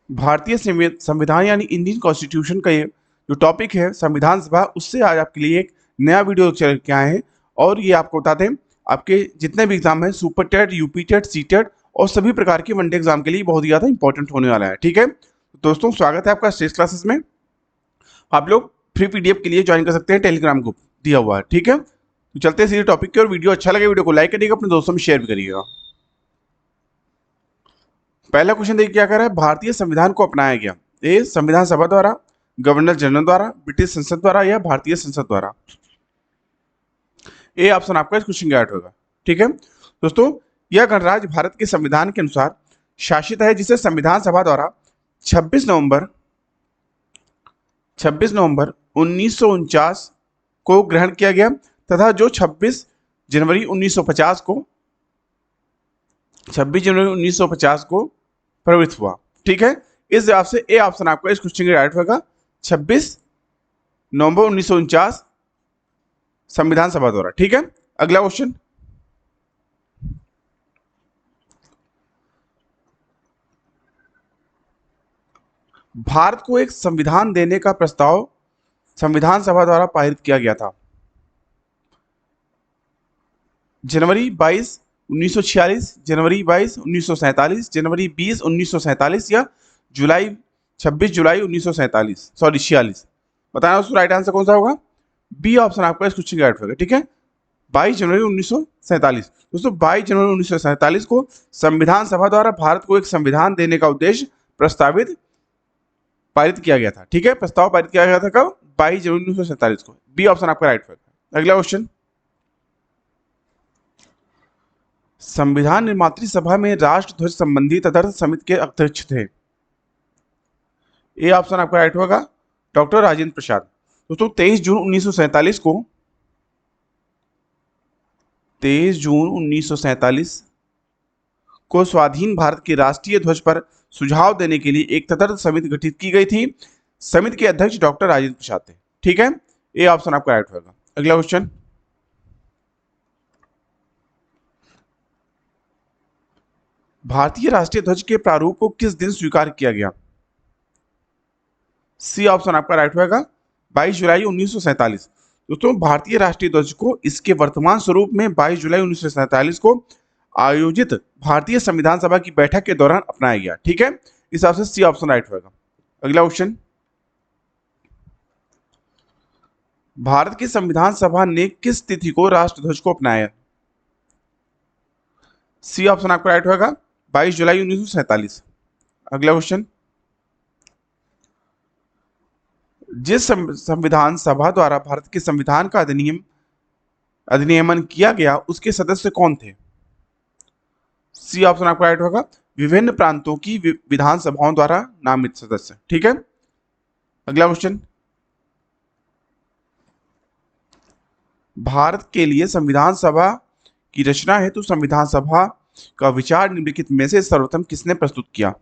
भारतीय संविधान यानी इंडियन कॉन्स्टिट्यूशन का ये जो टॉपिक है संविधान सभा, उससे आज आपके लिए एक नया वीडियो चल के आए हैं। और ये आपको बता दें, आपके जितने भी एग्जाम हैं, super TET, UP TET, C TET और सभी प्रकार के वनडे एग्जाम के लिए बहुत ही ज़्यादा इंपॉर्टेंट होने वाला है। ठीक है दोस्तों, स्वागत है आपका स्टेज क्लासेस में। आप लोग फ्री पीडीएफ के लिए ज्वाइन कर सकते हैं, टेलीग्राम ग्रुप दिया हुआ है। ठीक है, तो चलते हैं सीधे टॉपिक के। और वीडियो अच्छा लगे वीडियो को लाइक करिएगा, अपने दोस्तों में शेयर भी करिएगा। पहला क्वेश्चन देखिए क्या कर रहा है, भारतीय संविधान को अपनाया गया ए संविधान सभा द्वारा, गवर्नर जनरल द्वारा, ब्रिटिश संसद द्वारा या भारतीय संसद द्वारा। ए ऑप्शन आपका इस क्वेश्चन का राइट होगा। ठीक है दोस्तों, यह गणराज्य भारत के संविधान के अनुसार शासित है, जिसे संविधान सभा द्वारा 26 नवंबर 1949 को ग्रहण किया गया तथा जो 26 जनवरी 1950 को प्रवृत्त हुआ। ठीक है, इस जवाब से ए ऑप्शन आपका इस क्वेश्चन का राइट होगा। 26 नवंबर 1949 संविधान सभा द्वारा। ठीक है, अगला क्वेश्चन, भारत को एक संविधान देने का प्रस्ताव संविधान सभा द्वारा पारित किया गया था। जनवरी 22 1946, जनवरी 22 1947, जनवरी 20 1947 या जुलाई 26 जुलाई 1947 सॉरी 46। बताना उसका राइट आंसर कौन सा होगा। बी ऑप्शन आपका इस क्वेश्चन का राइट होगा। ठीक है, 22 जनवरी 1947। दोस्तों 22 जनवरी 1947 को संविधान सभा द्वारा भारत को एक संविधान देने का उद्देश्य पारित किया गया था। ठीक है, प्रस्ताव पारित किया गया था कब, 22 जनवरी 1947 को। बी ऑप्शन आपका राइट होगा। अगला क्वेश्चन, संविधान निर्मात्री सभा में राष्ट्रध्वज संबंधी तदर्थ समिति के अध्यक्ष थे। ए ऑप्शन आपका राइट होगा, डॉक्टर राजेंद्र प्रसाद। दोस्तों 23 जून 1947 को स्वाधीन भारत के राष्ट्रीय ध्वज पर सुझाव देने के लिए एक तदर्थ समिति गठित की गई थी। समिति के अध्यक्ष डॉक्टर राजेंद्र प्रसाद थे। ठीक है, ए ऑप्शन आपका राइट होगा। अगला क्वेश्चन, भारतीय राष्ट्रीय ध्वज के प्रारूप को किस दिन स्वीकार किया गया। सी ऑप्शन आपका राइट होगा, 22 जुलाई 1947। दोस्तों भारतीय राष्ट्रीय ध्वज को इसके वर्तमान स्वरूप में 22 जुलाई 1947 को आयोजित भारतीय संविधान सभा की बैठक के दौरान अपनाया गया। ठीक है, इस हिसाब से सी ऑप्शन राइट होगा। अगला क्वेश्चन, भारत की संविधान सभा ने किस तिथि को राष्ट्रध्वज को अपनाया। सी ऑप्शन आपका राइट होगा, 22 जुलाई 1947। अगला क्वेश्चन, जिस संविधान सभा द्वारा भारत के संविधान का अधिनियमन किया गया उसके सदस्य कौन थे। सी ऑप्शन आपका राइट होगा, विभिन्न प्रांतों की विधानसभाओं द्वारा नामित सदस्य। ठीक है, अगला क्वेश्चन, भारत के लिए संविधान सभा की रचना हेतु संविधान सभा का विचार निम्नलिखित में से सर्वप्रथम किसने प्रस्तुत किया।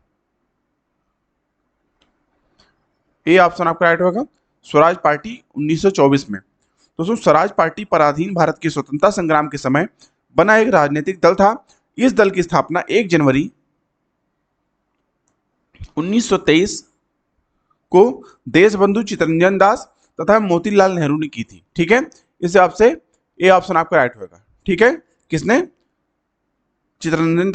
ए ऑप्शन आपका राइट होगा, स्वराज पार्टी 1924 में। दोस्तों स्वराज पार्टी पराधीन भारत के स्वतंत्रता संग्राम के समय बना एक राजनीतिक दल था। इस दल की स्थापना 1 जनवरी 1923 को देशबंधु चित्तरंजन दास तथा मोतीलाल नेहरू ने की थी। ठीक है, इस हिसाब से ए ऑप्शन आपका राइट होगा। ठीक है, किसने, चित्तरंजन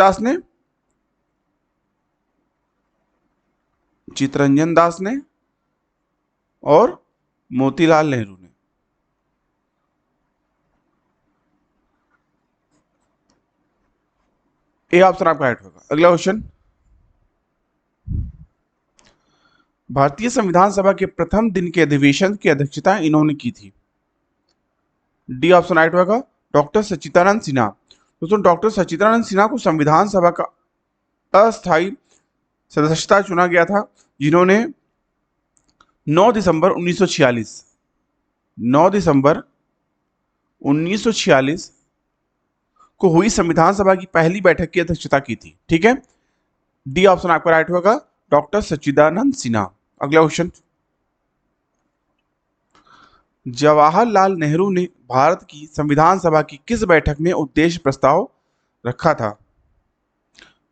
दास ने और मोतीलाल नेहरू ने। ए ऑप्शन आपका राइट होगा। अगला क्वेश्चन, भारतीय संविधान सभा के प्रथम दिन के अधिवेशन की अध्यक्षता इन्होंने की थी। डी ऑप्शन राइट होगा, डॉक्टर सच्चिदानंद सिन्हा। दोस्तों डॉक्टर सच्चिदानंद सिन्हा को संविधान सभा का अस्थायी सदस्यता चुना गया था, जिन्होंने 9 दिसंबर 1946 को हुई संविधान सभा की पहली बैठक की अध्यक्षता की थी। ठीक है, डी ऑप्शन आपका राइट होगा, डॉक्टर सच्चिदानंद सिन्हा। अगला क्वेश्चन, जवाहरलाल नेहरू ने भारत की संविधान सभा की किस बैठक में उद्देश्य प्रस्ताव रखा था।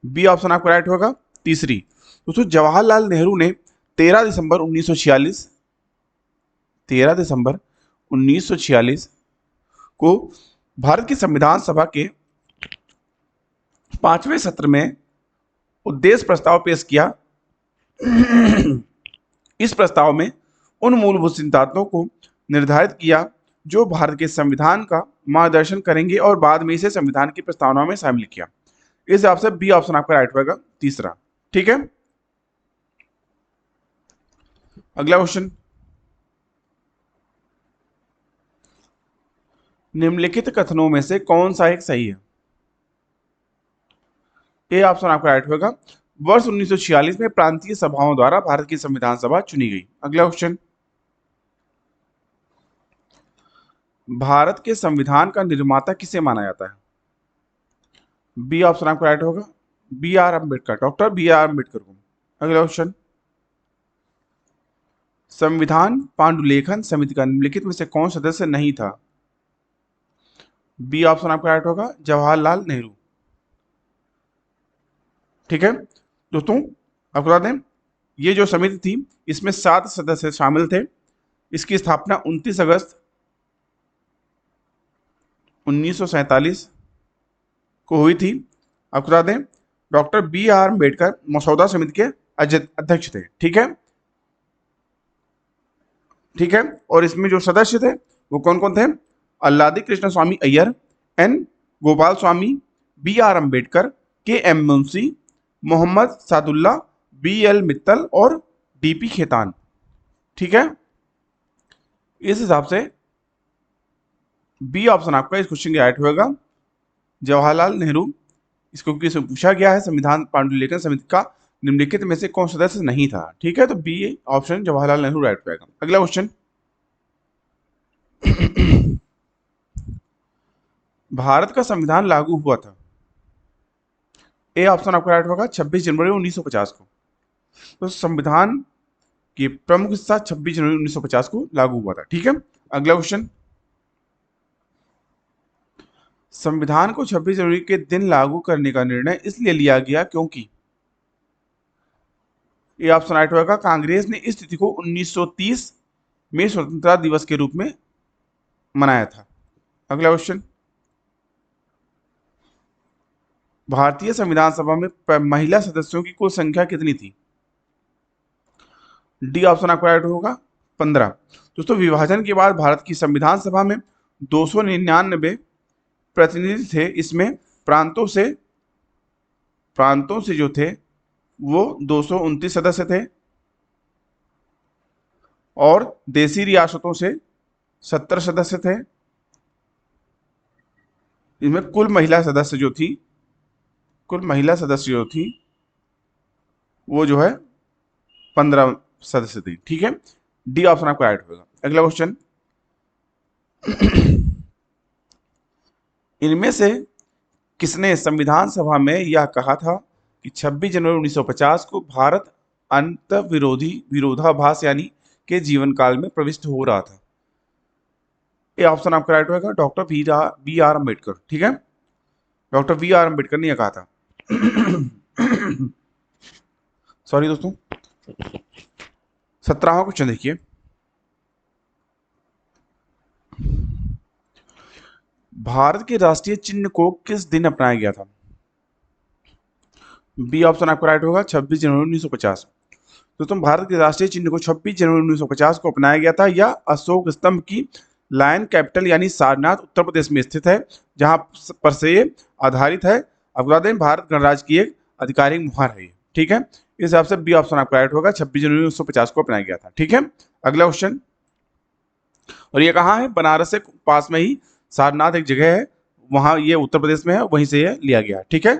बी ऑप्शन आपका राइट होगा, तीसरी। दोस्तों जवाहरलाल नेहरू ने 13 दिसंबर 1946 को भारत की संविधान सभा के 5वें सत्र में उद्देश्य प्रस्ताव पेश किया। इस प्रस्ताव में उन मूलभूत सिद्धांतों को निर्धारित किया जो भारत के संविधान का मार्गदर्शन करेंगे और बाद में इसे संविधान की प्रस्तावना में शामिल किया। इस हिसाब से बी ऑप्शन आपका राइट होगा, तीसरा। ठीक है, अगला क्वेश्चन, निम्नलिखित कथनों में से कौन सा एक सही है? ए ऑप्शन आपका राइट होगा, वर्ष 1946 में प्रांतीय सभाओं द्वारा भारत की संविधान सभा चुनी गई। अगला क्वेश्चन, भारत के संविधान का निर्माता किसे माना जाता है? बी ऑप्शन आपका राइट होगा, B R Ambedkar, doctor B R Ambedkar को। अगला क्वेश्चन, संविधान पांडुलेखन समिति का निम्नलिखित में से कौन सदस्य नहीं था? बी ऑप्शन आपका राइट होगा, जवाहरलाल नेहरू। ठीक है दोस्तों, आपको बता दें ये जो समिति थी इसमें 7 सदस्य शामिल थे। इसकी स्थापना 29 अगस्त 1947 को हुई थी। आपको बता दें डॉक्टर बी आर अम्बेडकर मसौदा समिति के अध्यक्ष थे। ठीक है, और इसमें जो सदस्य थे वो कौन कौन थे? Alladi Krishnaswami Ayyar, N Gopalaswami, B R Ambedkar, K M Munshi, Mohammad Saadulla, B L Mittal और डी पी खेतान। ठीक है, इस हिसाब से बी ऑप्शन आपका इस क्वेश्चन के राइट होगा, जवाहरलाल नेहरू। इसको क्योंकि पूछा गया है संविधान पांडुलेखन समिति का निम्नलिखित में से कौन सदस्य नहीं था। ठीक है, तो B option Jawaharlal Nehru right होगा। अगला क्वेश्चन, भारत का संविधान लागू हुआ था? ए ऑप्शन आपका राइट होगा, 26 जनवरी 1950 को। तो संविधान की प्रमुख हिस्सा 26 जनवरी 1950 को लागू हुआ था। ठीक है, अगला क्वेश्चन, संविधान को 26 जनवरी के दिन लागू करने का निर्णय इसलिए लिया गया क्योंकि ये ऑप्शन राइट होगा, कांग्रेस ने इस तिथि को 1930 में स्वतंत्रता दिवस के रूप में मनाया था। अगला क्वेश्चन, भारतीय संविधान सभा में महिला सदस्यों की कुल संख्या कितनी थी? डी ऑप्शन आपका राइट होगा, 15। दोस्तों विभाजन के बाद भारत की संविधान सभा में 299 प्रतिनिधि थे। इसमें प्रांतों से जो थे वो 229 सदस्य थे और देसी रियासतों से 70 सदस्य थे। इसमें कुल महिला सदस्य जो थी वो जो है 15 सदस्य थी। ठीक है, डी ऑप्शन आपका राइट होगा। अगला क्वेश्चन, इनमें से किसने संविधान सभा में यह कहा था कि 26 जनवरी 1950 को भारत विरोधाभास यानी के जीवन काल में प्रविष्ट हो रहा था? ये ऑप्शन आपका राइट होगा, डॉक्टर बी आर अम्बेडकर। ठीक है, डॉक्टर बी आर अम्बेडकर ने यह कहा था। सॉरी दोस्तों, 17वां क्वेश्चन देखिए, भारत के राष्ट्रीय चिन्ह को किस दिन अपनाया गया था? बी ऑप्शन आपका राइट होगा, 26 जनवरी 1950। दोस्तों भारत के राष्ट्रीय चिन्ह को 26 जनवरी 1950 को अपनाया गया था। यह अशोक स्तंभ की लायन कैपिटल यानी सारनाथ उत्तर प्रदेश में स्थित है, जहां पर से ये आधारित है। आपको बता दें भारत गणराज्य की एक आधिकारिक मुहर है। ठीक है, इस हिसाब से बी ऑप्शन आपका राइट होगा, 26 जनवरी 1950 को अपनाया गया था। ठीक है, अगला क्वेश्चन, और ये कहाँ है? बनारस से पास में ही सारनाथ एक जगह है, वहां ये उत्तर प्रदेश में है, वहीं से ये लिया गया। ठीक है,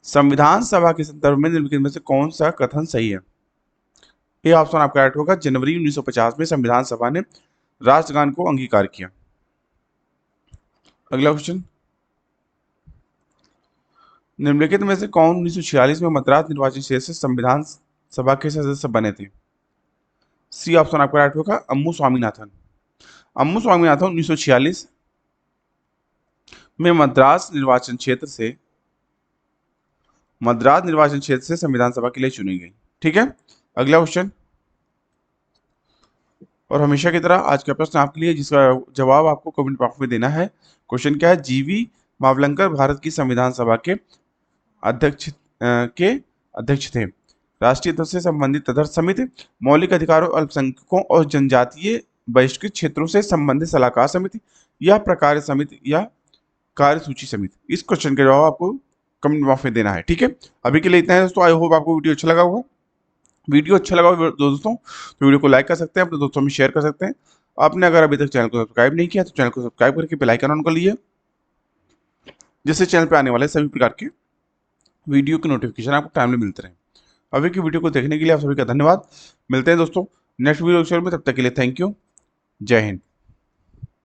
संविधान सभा के संदर्भ में निम्नलिखित में से कौन सा कथन सही है? ये ऑप्शन आपका राइट होगा, जनवरी 1950 में संविधान सभा ने राष्ट्रगान को अंगीकार किया। अगला क्वेश्चन, निम्नलिखित में से कौन 1946 में मद्रास निर्वाचन क्षेत्र से संविधान सभा के सदस्य बने थे? सी ऑप्शन आपका राइट होगा, अम्मू स्वामीनाथन। अम्मू स्वामीनाथन 1946 में मद्रास निर्वाचन क्षेत्र से संविधान सभा के लिए चुनी गई। ठीक है, अगला क्वेश्चन, और हमेशा की तरह आज का प्रश्न आपके लिए जिसका जवाब आपको कमेंट बॉक्स में देना है। क्वेश्चन क्या है? जीवी मावलंकर भारत की संविधान सभा के अध्यक्ष थे। राष्ट्रीय हितों से संबंधित तदर्थ समिति, मौलिक अधिकारों, अल्पसंख्यकों और जनजातीय बहिष्कृत क्षेत्रों से संबंधित सलाहकार समिति, या प्रकार समिति, या कार्य सूची समिति। इस क्वेश्चन का जवाब आपको कमेंट बॉक्स में देना है। ठीक है, अभी के लिए इतना है दोस्तों। आई होप आपको वीडियो अच्छा लगा होगा। वीडियो अच्छा लगा हो दोस्तों तो वीडियो को लाइक कर सकते हैं, अपने दोस्तों में शेयर कर सकते हैं। आपने अगर अभी तक चैनल को सब्सक्राइब नहीं किया तो चैनल को सब्सक्राइब करके बेल आइकन ऑन कर लीजिए, जिससे चैनल पे आने वाले सभी प्रकार के वीडियो की नोटिफिकेशन आपको टाइमली मिलते रहे। अभी की वीडियो को देखने के लिए आप सभी का धन्यवाद। मिलते हैं दोस्तों नेक्स्ट वीडियो में, तब तक के लिए थैंक यू। जय हिंद।